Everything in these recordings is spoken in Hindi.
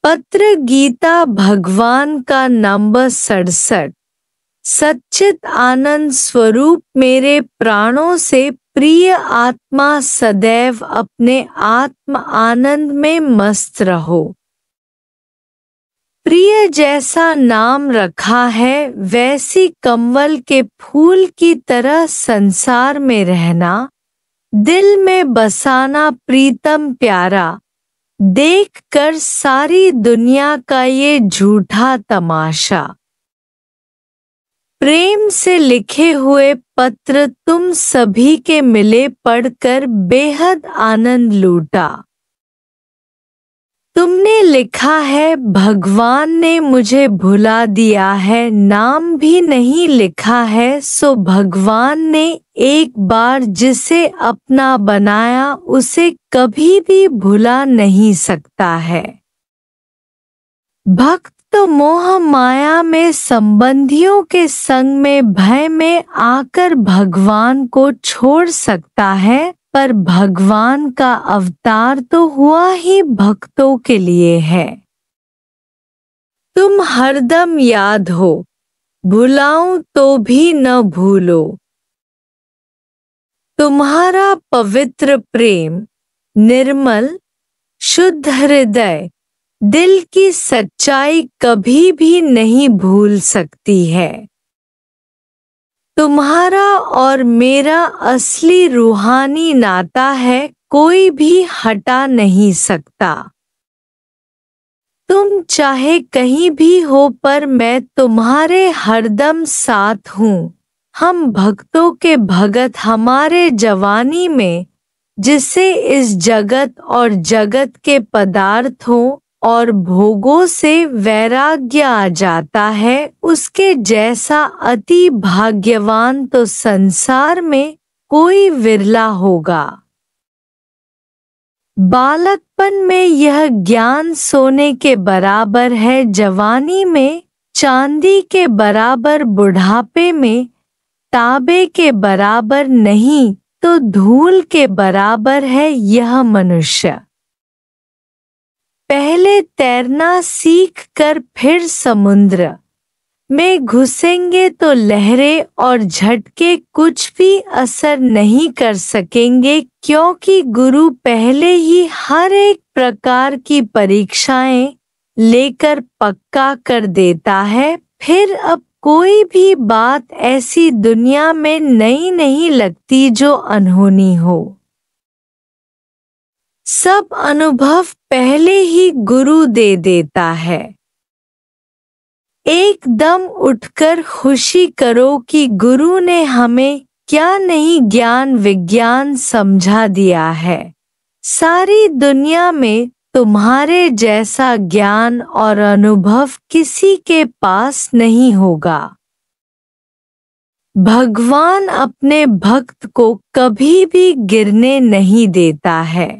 पत्र गीता भगवान का नंबर 67। सच्चित आनंद स्वरूप मेरे प्राणों से प्रिय आत्मा सदैव अपने आत्म आनंद में मस्त रहो। प्रिय जैसा नाम रखा है वैसी कमल के फूल की तरह संसार में रहना, दिल में बसाना प्रीतम प्यारा, देखकर सारी दुनिया का ये झूठा तमाशा। प्रेम से लिखे हुए पत्र तुम सभी के मिले पढ़कर बेहद आनंद लूटा। तुमने लिखा है भगवान ने मुझे भुला दिया है, नाम भी नहीं लिखा है, सो भगवान ने एक बार जिसे अपना बनाया उसे कभी भी भुला नहीं सकता है। भक्त तो मोह माया में संबंधियों के संग में भय में आकर भगवान को छोड़ सकता है, पर भगवान का अवतार तो हुआ ही भक्तों के लिए है। तुम हरदम याद हो, भुलाऊं तो भी न भूलो। तुम्हारा पवित्र प्रेम, निर्मल शुद्ध हृदय, दिल की सच्चाई कभी भी नहीं भूल सकती है। तुम्हारा और मेरा असली रूहानी नाता है, कोई भी हटा नहीं सकता। तुम चाहे कहीं भी हो पर मैं तुम्हारे हरदम साथ हूँ। हम भक्तों के भगत हमारे जवानी में, जिसे इस जगत और जगत के पदार्थों और भोगों से वैराग्य आ जाता है, उसके जैसा अति भाग्यवान तो संसार में कोई विरला होगा। बालकपन में यह ज्ञान सोने के बराबर है, जवानी में चांदी के बराबर, बुढ़ापे में तांबे के बराबर नहीं तो धूल के बराबर है यह मनुष्य। पहले तैरना सीख कर फिर समुद्र में घुसेंगे तो लहरें और झटके कुछ भी असर नहीं कर सकेंगे, क्योंकि गुरु पहले ही हर एक प्रकार की परीक्षाएं लेकर पक्का कर देता है। फिर अब कोई भी बात ऐसी दुनिया में नई नहीं लगती जो अनहोनी हो। सब अनुभव पहले ही गुरु दे देता है। एकदम उठकर खुशी करो कि गुरु ने हमें क्या नहीं ज्ञान विज्ञान समझा दिया है। सारी दुनिया में तुम्हारे जैसा ज्ञान और अनुभव किसी के पास नहीं होगा। भगवान अपने भक्त को कभी भी गिरने नहीं देता है।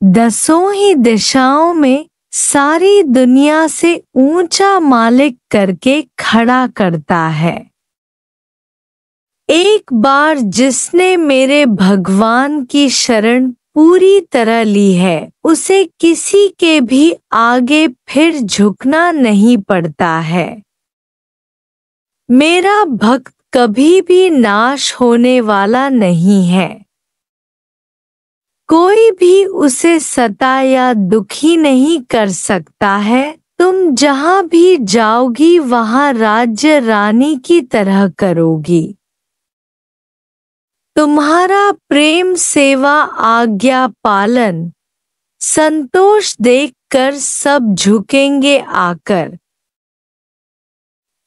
दसों ही दिशाओं में सारी दुनिया से ऊंचा मालिक करके खड़ा करता है। एक बार जिसने मेरे भगवान की शरण पूरी तरह ली है, उसे किसी के भी आगे फिर झुकना नहीं पड़ता है। मेरा भक्त कभी भी नाश होने वाला नहीं है। कोई भी उसे सता या दुखी नहीं कर सकता है। तुम जहां भी जाओगी वहां राज्य रानी की तरह करोगी। तुम्हारा प्रेम, सेवा, आज्ञा पालन, संतोष देखकर सब झुकेंगे आकर।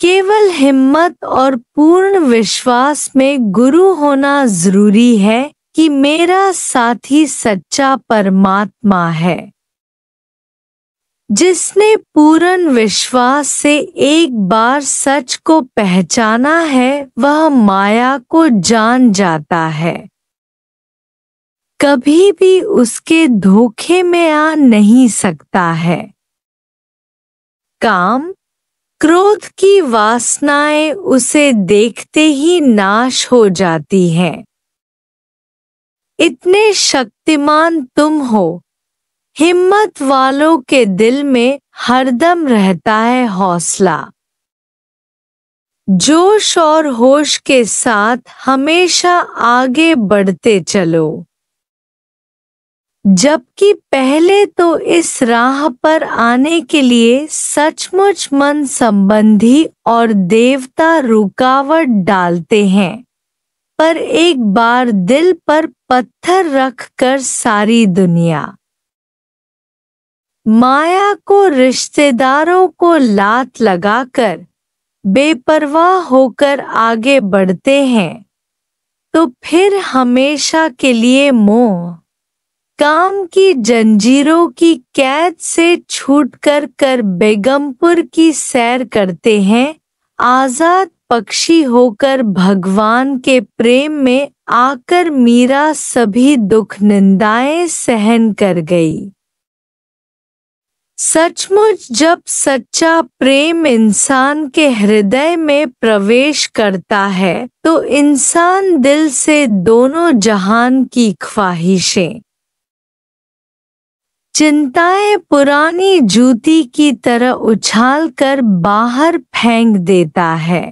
केवल हिम्मत और पूर्ण विश्वास में गुरु होना जरूरी है कि मेरा साथी सच्चा परमात्मा है। जिसने पूर्ण विश्वास से एक बार सच को पहचाना है, वह माया को जान जाता है। कभी भी उसके धोखे में आ नहीं सकता है। काम, क्रोध की वासनाएं उसे देखते ही नाश हो जाती हैं। इतने शक्तिमान तुम हो हिम्मत वालों के दिल में हरदम रहता है हौसला। जोश और होश के साथ हमेशा आगे बढ़ते चलो, जबकि पहले तो इस राह पर आने के लिए सचमुच मन संबंधी और देवता रुकावट डालते हैं, पर एक बार दिल पर पत्थर रख कर सारी दुनिया माया को रिश्तेदारों को लात लगाकर बेपरवाह होकर आगे बढ़ते हैं, तो फिर हमेशा के लिए मोह काम की जंजीरों की कैद से छूटकर बेगमपुर की सैर करते हैं, आजाद पक्षी होकर भगवान के प्रेम में आकर मीरा सभी दुख निंदाएं सहन कर गई। सचमुच जब सच्चा प्रेम इंसान के हृदय में प्रवेश करता है तो इंसान दिल से दोनों जहान की ख्वाहिशें चिंताएं पुरानी जूती की तरह उछालकर बाहर फेंक देता है।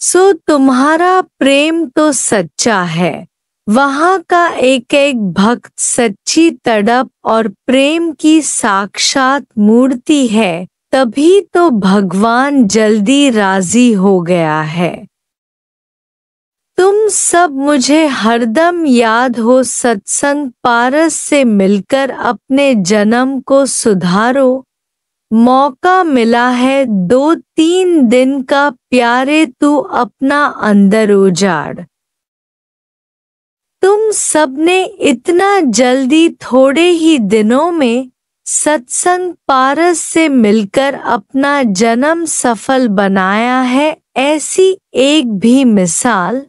सो तुम्हारा प्रेम तो सच्चा है, वहाँ का एक एक भक्त सच्ची तड़प और प्रेम की साक्षात मूर्ति है, तभी तो भगवान जल्दी राजी हो गया है। तुम सब मुझे हरदम याद हो, सत्संग पारस से मिलकर अपने जन्म को सुधारो। मौका मिला है 2-3 दिन का, प्यारे तू अपना अंदर उजाड़। तुम सबने इतना जल्दी थोड़े ही दिनों में सत्संग पारस से मिलकर अपना जन्म सफल बनाया है, ऐसी एक भी मिसाल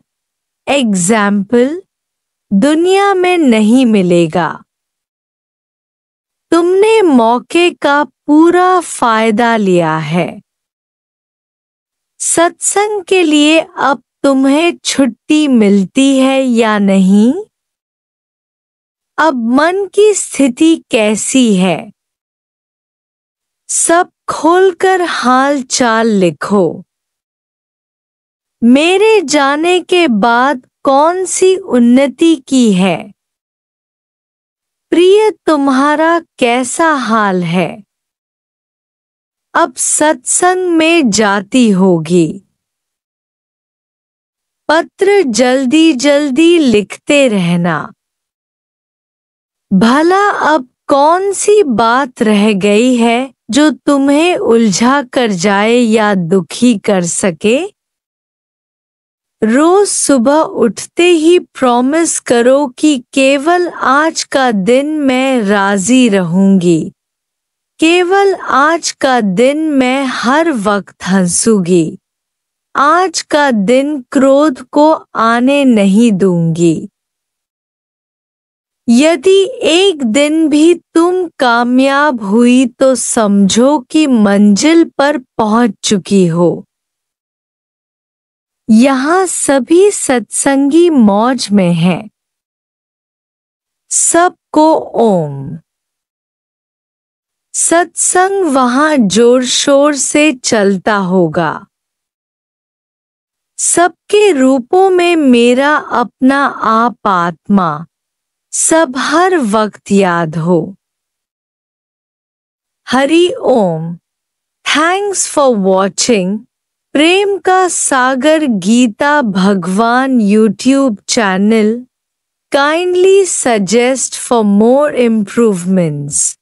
एग्जाम्पल दुनिया में नहीं मिलेगा। तुमने मौके का पूरा फायदा लिया है। सत्संग के लिए अब तुम्हें छुट्टी मिलती है या नहीं? अब मन की स्थिति कैसी है? सब खोलकर हाल चाल लिखो। मेरे जाने के बाद कौन सी उन्नति की है? प्रिय तुम्हारा कैसा हाल है? अब सत्संग में जाती होगी। पत्र जल्दी जल्दी लिखते रहना। भला अब कौन सी बात रह गई है जो तुम्हें उलझा कर जाए या दुखी कर सके? रोज सुबह उठते ही प्रॉमिस करो कि केवल आज का दिन मैं राजी रहूंगी, केवल आज का दिन मैं हर वक्त हंसूंगी, आज का दिन क्रोध को आने नहीं दूंगी। यदि एक दिन भी तुम कामयाब हुई तो समझो कि मंजिल पर पहुंच चुकी हो। यहाँ सभी सत्संगी मौज में हैं। सबको ओम। सत्संग वहाँ जोर शोर से चलता होगा। सबके रूपों में मेरा अपना आप आत्मा सब हर वक्त याद हो। Hari Om. Thanks for watching. प्रेम का सागर गीता भगवान YouTube channel. Kindly suggest for more improvements.